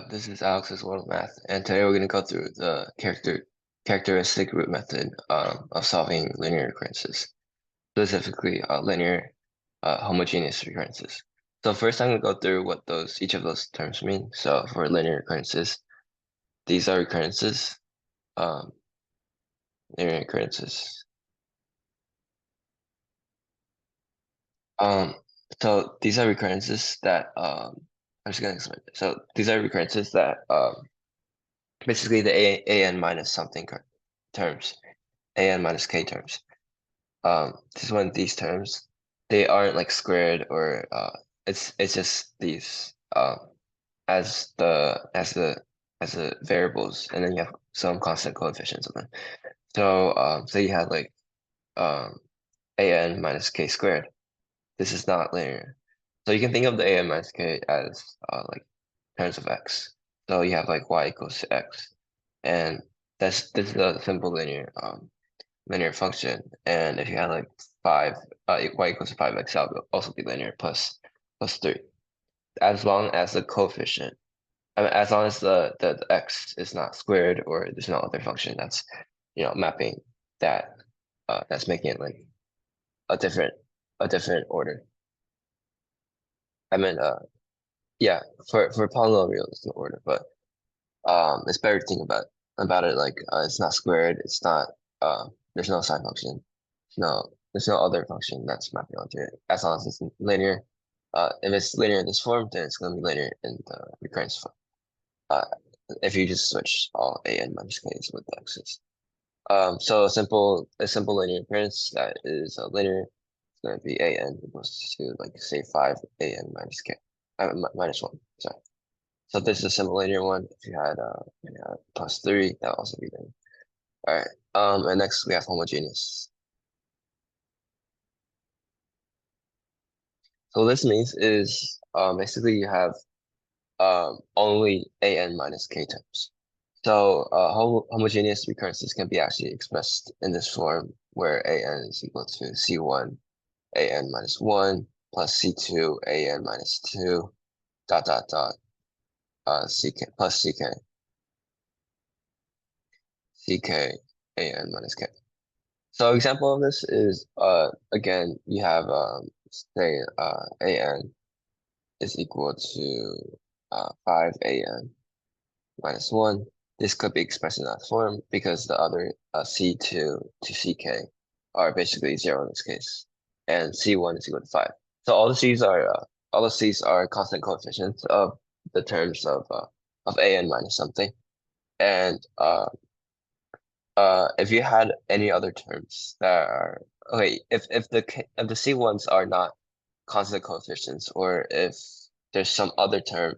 This is Alex's World of Math, and today we're going to go through the characteristic root method of solving linear recurrences, specifically linear homogeneous recurrences. So first I'm going to go through what each of those terms mean. So for linear recurrences, these are recurrences, um, linear recurrences. Um, so these are recurrences that I'm just going to explain. So these are recurrences that basically the an minus something terms, an minus k terms. This one, these terms, they aren't like squared or it's just these as the variables, and then you have some constant coefficients of them. So you have like um an minus k squared. This is not linear. So you can think of the an minus k as like terms of x. So you have like y equals to x, and this is a simple linear function. And if you had like 5, y equals to 5x, that would also be linear plus 3. As long as the coefficient, I mean, as long as the x is not squared or there's no other function that's, mapping that, that's making it like a different, a different order. I mean, yeah, for polynomial, it's no order, but it's better to think about it like it's not squared, it's not, there's no sine function. No, there's no other function that's mapping onto it, as long as it's linear. If it's linear in this form, then it's going to be linear in the recurrence form. Uh, if you just switch all an minus k's with the x's. So a simple linear recurrence that is linear is going to be an equals to like say 5 an minus k, minus 1. Sorry. So this is a simple linear one. If you had plus 3, that would also be linear. All right. And next we have homogeneous. So what this means is basically you have only an minus k terms. So homogeneous recurrences can be actually expressed in this form where an is equal to c1 an minus 1 plus c2 an minus 2 dot dot dot ck plus ck an minus k. So example of this is again you have say an is equal to 5 an minus 1. This could be expressed in that form because the other c2 to ck are basically 0 in this case, and c1 is equal to 5. So all the c's are constant coefficients of the terms of an minus something, and if you had any other terms that are okay, if the c1s are not constant coefficients, or if there's some other term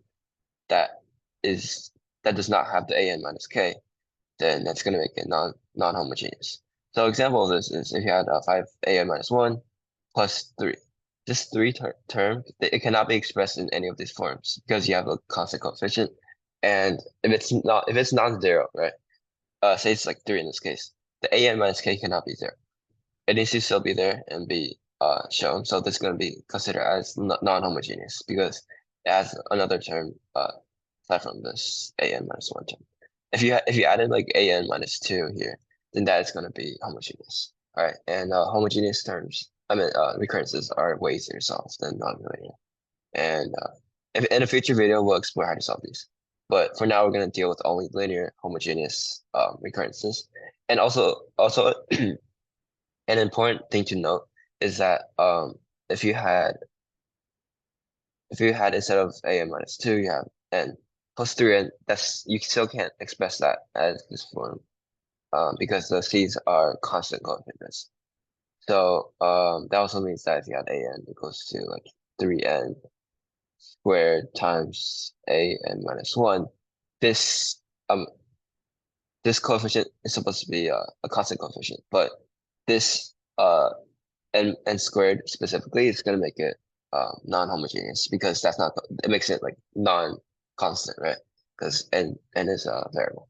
that is that does not have the an minus k, then that's going to make it non-homogeneous. So example of this is if you had 5 an minus 1 plus 3. This term, it cannot be expressed in any of these forms because you have a constant coefficient. And if it's non-zero, right? Say it's like 3 in this case, the an minus k cannot be 0. It needs to still be there and be shown. So this is going to be considered as non-homogeneous because it has another term aside from this an minus 1 term. If you added like an minus 2 here, then that is going to be homogeneous. All right, and homogeneous terms, recurrences are way easier to solve than non-linear. And if in a future video, we'll explore how to solve these. But for now, we're going to deal with only linear homogeneous recurrences. And also an important thing to note is that if you had instead of an minus 2, you have n plus 3, and you still can't express that as this form because the c's are constant coefficients. So that also means that if you had an equals to like 3n squared times an minus 1, this um this coefficient is supposed to be a constant coefficient, but this n squared specifically is going to make it non-homogeneous because it makes it like non-constant, right? Because n is a variable.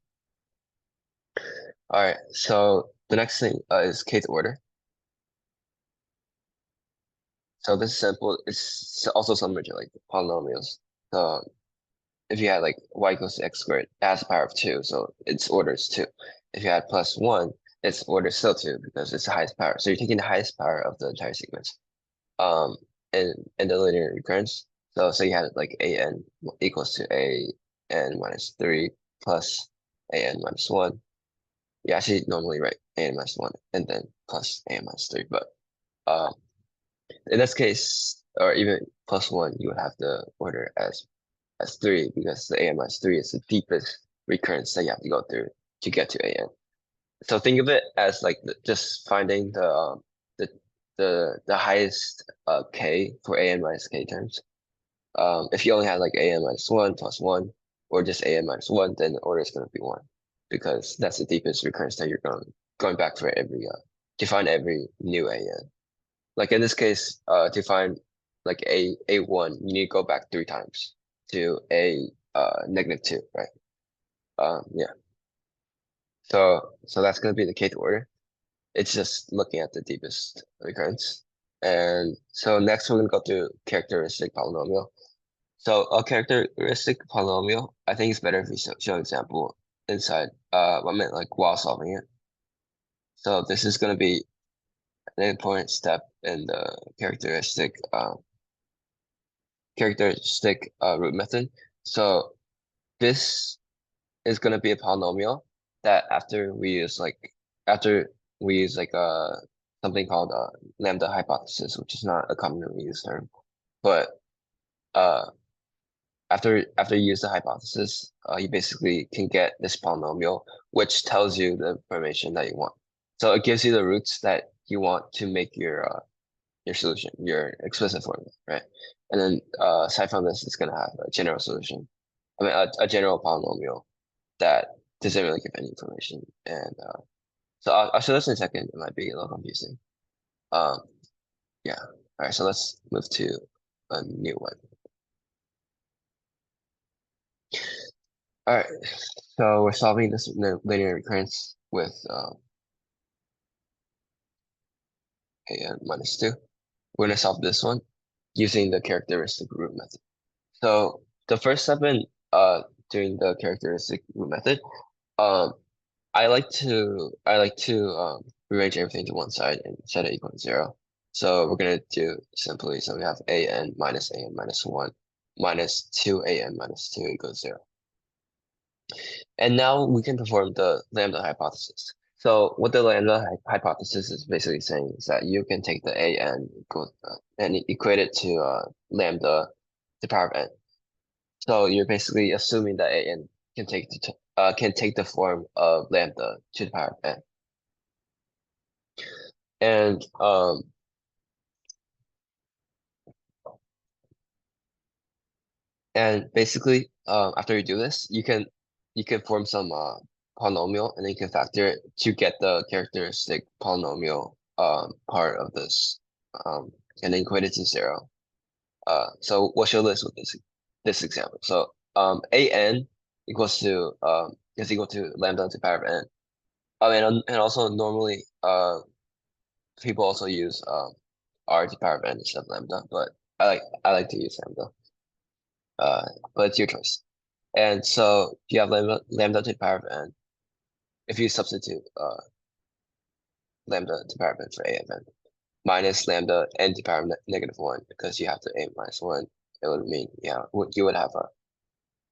All right, so the next thing is kth order. So this is simple. It's also similar to like polynomials. So if you had like y equals to x squared, it has a power of 2, so its order is 2. If you had plus 1, its order is still 2 because it's the highest power. So you're taking the highest power of the entire sequence um, in the linear recurrence. So you had like an equals to an minus 3 plus an minus 1. You actually normally write an minus 1 and then plus an minus 3, but um, in this case, or even plus 1, you would have the order as 3 because the an minus 3 is the deepest recurrence that you have to go through to get to an. So think of it as like just finding the the highest k for an minus k terms. If you only had like an minus 1 plus 1 or just an minus 1, then the order is going to be 1 because that's the deepest recurrence that you're going back for every to find every new an. Like in this case, to find like a1, you need to go back 3 times to a negative 2, right? Yeah. So that's going to be the kth order. It's just looking at the deepest recurrence. And so next we're going to go through characteristic polynomial. So a characteristic polynomial, I think it's better if we show an example inside. I meant like while solving it. So this is going to be an important step in the characteristic root method. So this is going to be a polynomial that after we use like something called lambda hypothesis, which is not a commonly used term, but uh after you use the hypothesis, you basically can get this polynomial, which tells you the information that you want. So it gives you the roots that you want to make your solution, your explicit formula, right? And then aside from this, it's gonna have a general solution. I mean, a general polynomial that doesn't really give any information. And so I'll show this in a second. It might be a little confusing. Um, yeah. All right, so let's move to a new one. All right, so we're solving this linear recurrence with an minus 2. We're gonna solve this one using the characteristic root method. So the first step in doing the characteristic root method, um, I like to rearrange everything to one side and set it equal to 0. So we're gonna do simply, so we have an minus 1 minus 2 minus 2 equals 0. And now we can perform the lambda hypothesis. So what the lambda hypothesis is basically saying is that you can take the and equate it to lambda to the power of n. So you're basically assuming that an can take the form of lambda to the power of n. And basically, after you do this, you can form some polynomial, and then you can factor it to get the characteristic polynomial part of this, and then equate it to 0. So we'll show this with this example. So an is equal to lambda to the power of n. And also normally people also use r to the power of n instead of lambda, but I like to use lambda. But it's your choice. And so you have lambda to the power of n. If you substitute lambda to the power of n for a of n, minus lambda n to the power of negative 1, because you have to a minus 1, it would mean, you would have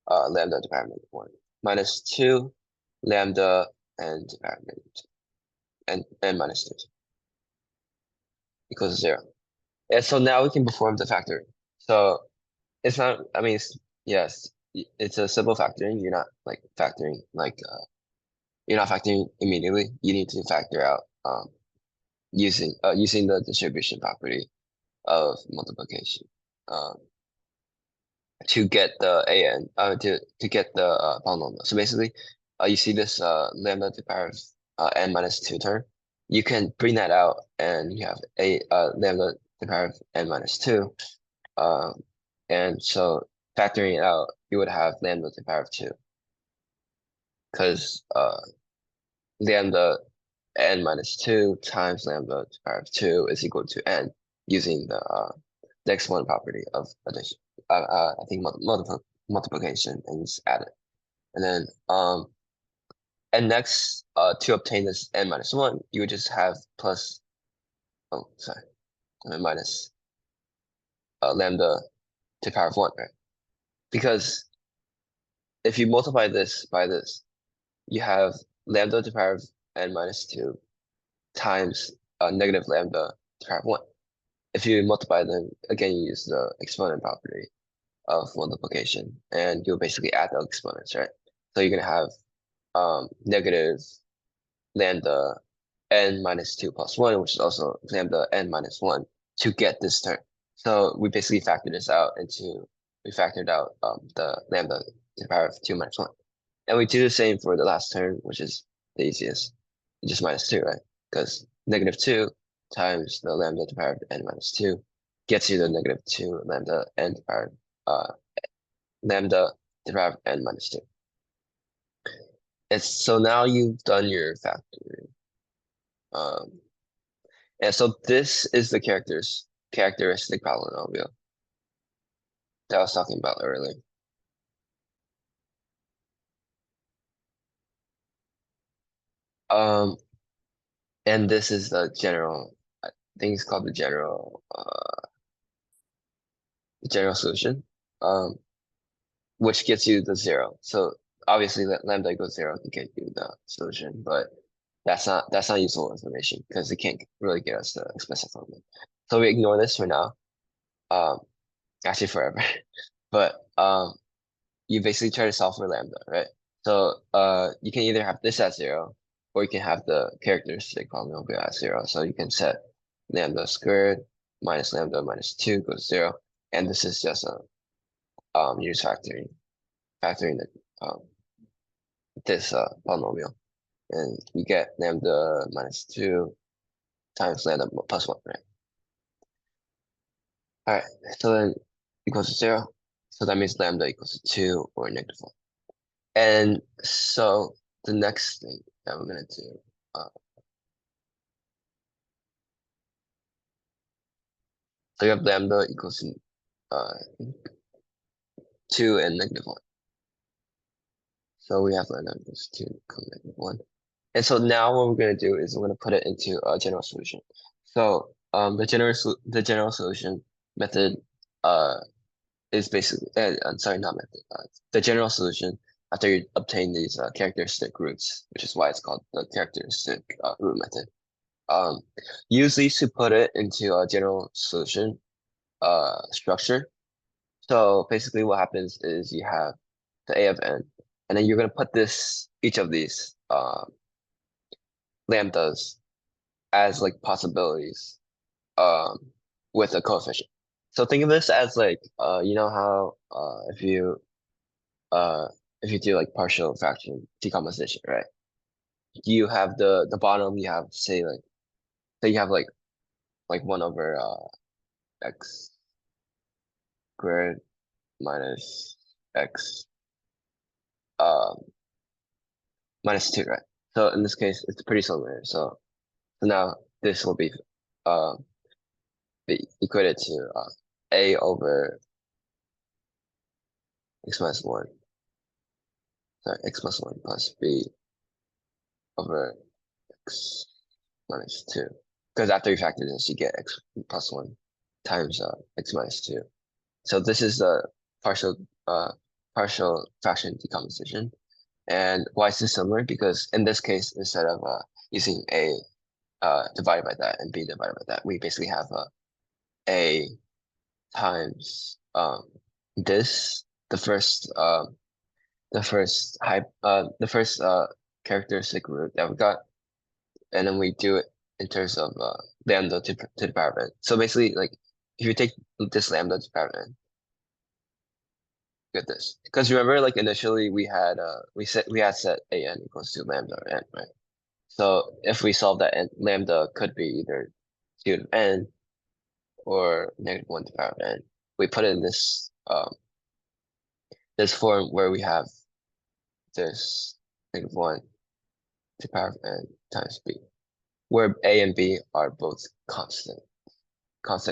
a lambda to the power of negative 1, minus 2 lambda n to the power of negative 2, and minus 2 equals 0. And so now we can perform the factoring. So it's not, I mean, yes, it's a simple factoring. You're not like factoring like you're not factoring immediately. You need to factor out using the distribution property of multiplication um, to get the an to get the polynomial. So basically, you see this lambda to the power of n minus 2 term. You can bring that out, and you have a lambda to the power of n minus 2. And so factoring it out, you would have lambda to the power of 2, because lambda n minus 2 times lambda to the power of 2 is equal to n using the next one property of addition. I think multiplication and you just add it. And then and next to obtain this n minus 1, you would just have plus, oh sorry, minus lambda to the power of 1, right? Because if you multiply this by this, you have lambda to the power of n minus 2 times negative lambda to the power of 1. If you multiply them, again, you use the exponent property of multiplication, and you'll basically add the exponents, right? So you're going to have negative lambda n minus 2 plus 1, which is also lambda n minus 1, to get this term. So we basically factored this out we factored out the lambda to the power of 2 minus 1. And we do the same for the last term, which is the easiest, just minus 2, right? Because negative 2 times the lambda to the power of n minus 2 gets you the negative 2 lambda n to the power lambda to the power of n minus 2. So now you've done your factoring. And so this is the characteristic polynomial that I was talking about earlier. And this is the general, I think it's called the general solution, which gets you the 0. So obviously that lambda equals 0 to get you the solution, but that's not useful information because it can't really get us the explicit formula. So we ignore this for now. Actually forever. But you basically try to solve for lambda, right? So you can either have this at 0, or you can have the characteristic polynomial at 0. So you can set lambda squared minus lambda minus 2 goes 0. And this is just a you're just factoring this polynomial. And you get lambda minus 2 times lambda plus 1, right? All right, so then equals to 0. So that means lambda equals to 2 or negative 1. And so the next thing that we're going to do, so you have lambda equals to 2 and negative 1. So we have lambda equals 2 equals negative 1. And so now what we're going to do is we're going to put it into a general solution. So the general solution method is basically, I'm sorry, not method. The general solution after you obtain these characteristic roots, which is why it's called the characteristic root method. Use these to put it into a general solution structure. So basically what happens is you have the A of n, and then you're going to put each of these lambdas as like possibilities with a coefficient. So think of this as like you know how if you do like partial fraction decomposition, right? You have the bottom, you have say you have like 1 over x squared minus x um minus 2, right? So in this case, it's pretty similar. So now this will be equated to a over x minus 1. Sorry, x plus 1 plus b over x minus 2. Because after you factor this, you get x plus 1 times x minus 2. So this is the partial fraction decomposition. And why is this similar? Because in this case, instead of using a divided by that and b divided by that, we basically have a times this the first characteristic root that we got, and then we do it in terms of lambda to the power of n. So basically, like if you take this lambda to the power of n, get this. Because remember, like initially we had set an equals to lambda or n, right? So if we solve that, lambda could be either 2 to n or negative 1 to the power of n. We put it in this this form where we have this negative 1 to the power of n times b, where a and b are both constant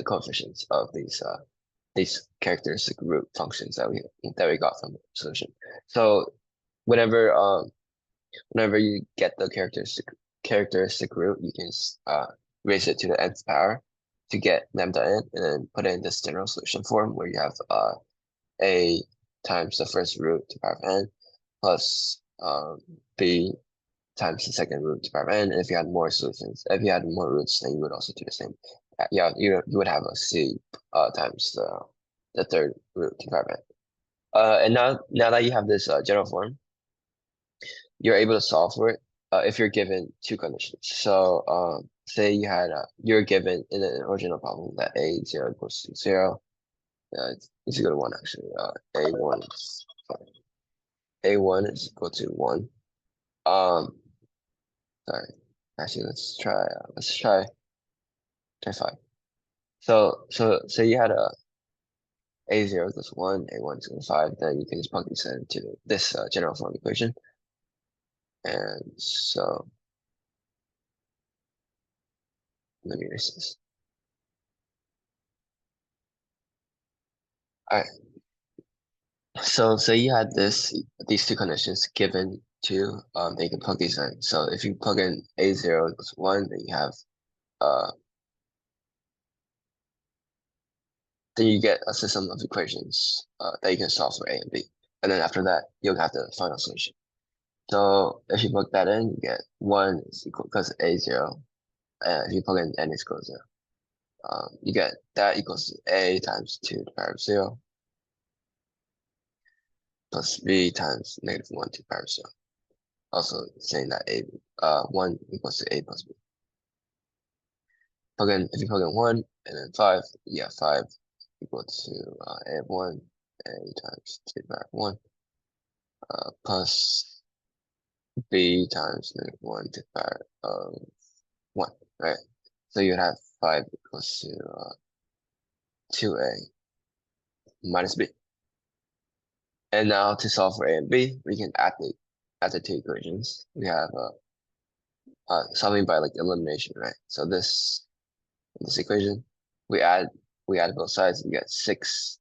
coefficients of these these characteristic root functions that we got from the solution. So whenever whenever you get the characteristic root, you can raise it to the nth power to get lambda n, and then put it in this general solution form where you have a times the first root to the power of n plus b times the second root to the power of n. And if you had more solutions, if you had more roots, then you would also do the same. Yeah, you would have a c times the third root to the power of n. And now that you have this general form, you're able to solve for it if you're given two conditions. So say you're given in an original problem that a0 equals to 0. It's equal to 1 actually. A1 is fine. A1 is equal to 1. Um, sorry. Actually, let's try 5. So say you had a0 equals 1, a1 is equal to 5, then you can just plug these into this general form equation. And so let me erase this. All right. So say you had these two conditions given to then you can plug these in. So if you plug in a0 equals 1, then you have then you get a system of equations that you can solve for a and b. And then after that, you'll have the final solution. So if you plug that in, you get 1 is equal because a0. And if you plug in n is equal to 0, you get that equals to a times 2 to the power of 0 plus b times negative 1 to the power of 0. Also saying that 1 equals to a plus b. If you plug in 1 and then 5, you have 5 equal to a of 1, a times 2 to the power of 1, plus b times negative 1 to the power of 1, right? So you'd have 5 equals to 2a minus b. And now to solve for a and b, we can add the two equations. We have solving by like elimination, right? So this equation, we add both sides, we get 6.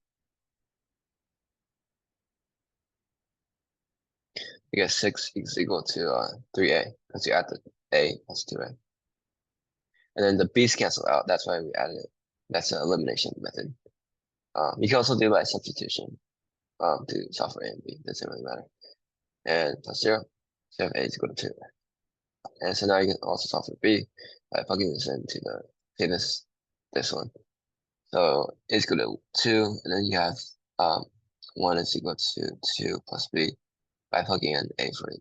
We get 6 is equal to 3a because you add the a plus 2a. And then the b's cancel out. That's why we added it. That's an elimination method. You can also do by substitution to solve for a and b. Doesn't really matter. And plus 0. So you have a is equal to 2. And so now you can also solve for b by plugging this into this one. So a is equal to 2, and then you have 1 is equal to 2 plus b by plugging in a for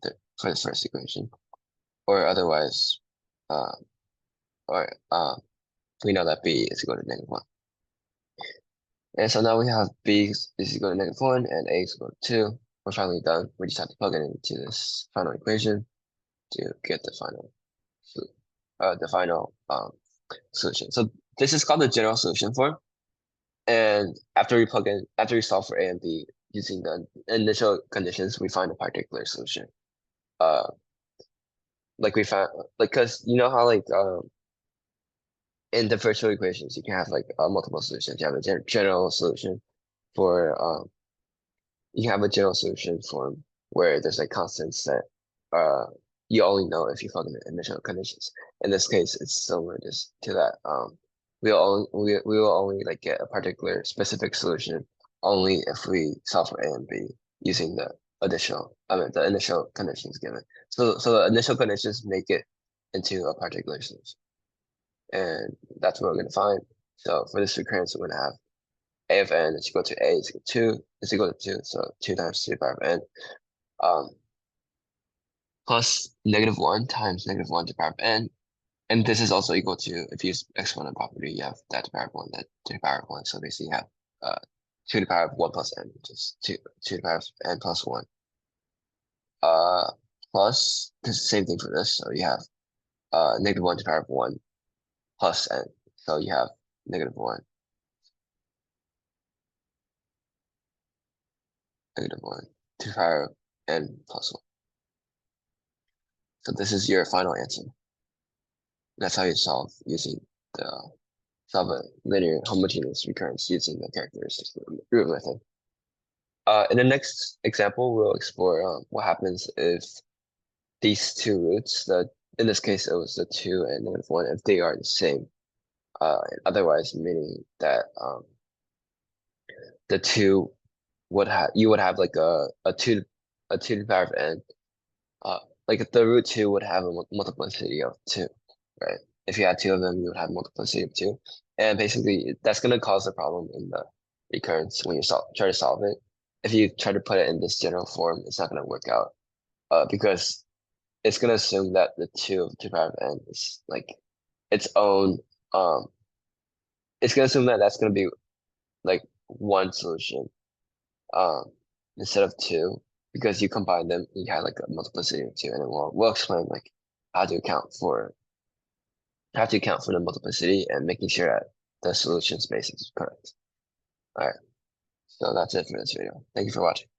the first equation. Or otherwise, uh, we know that b is equal to negative 1. And so now we have b is equal to negative 1 and a is equal to 2. We're finally done. We just have to plug it into this final equation to get the final solution. So this is called the general solution form. And after we solve for a and b using the initial conditions, we find a particular solution. Like we found, like, cause you know how like in differential equations you can have like multiple solutions. You have a general solution for you have a general solution form where there's like constants that you only know if you plug in the initial conditions. In this case, it's similar just to that. We will only like get a particular specific solution only if we solve for a and b using the initial conditions given. So the initial conditions make it into a particular solution, and that's what we're gonna find. So for this recurrence, we're gonna have a of n is equal to a is equal to 2 is equal to 2, so 2 times 2 to the power of n, plus negative 1 times negative 1 to the power of n. And this is also equal to, if you use exponent property, you have that to the power of 1, that to the power of 1. So basically you have 2 to the power of 1 plus n, which is 2 to the power of n plus 1. Plus, this is the same thing for this. So you have negative 1 to the power of 1 plus n. So you have negative 1 to the power of n plus 1. So this is your final answer. That's how you solve using the solve a linear homogeneous recurrence using the characteristics root method. In the next example, we'll explore what happens if these two roots, in this case it was the 2 and -1, if they are the same. Otherwise, meaning that the 2 you would have like a 2 to the power of n. Like the root 2 would have a multiplicity of 2, right? If you had 2 of them, you would have multiplicity of 2. And basically, that's going to cause a problem in the recurrence when you try to solve it. If you try to put it in this general form, it's not going to work out because it's going to assume that the 2 of 2 power of n is like its own, um, it's going to assume that that's going to be like one solution um, instead of 2 because you combine them, you have like a multiplicity of 2, and then we'll explain like how to account for the multiplicity and making sure that the solution space is correct. All right, so that's it for this video. Thank you for watching.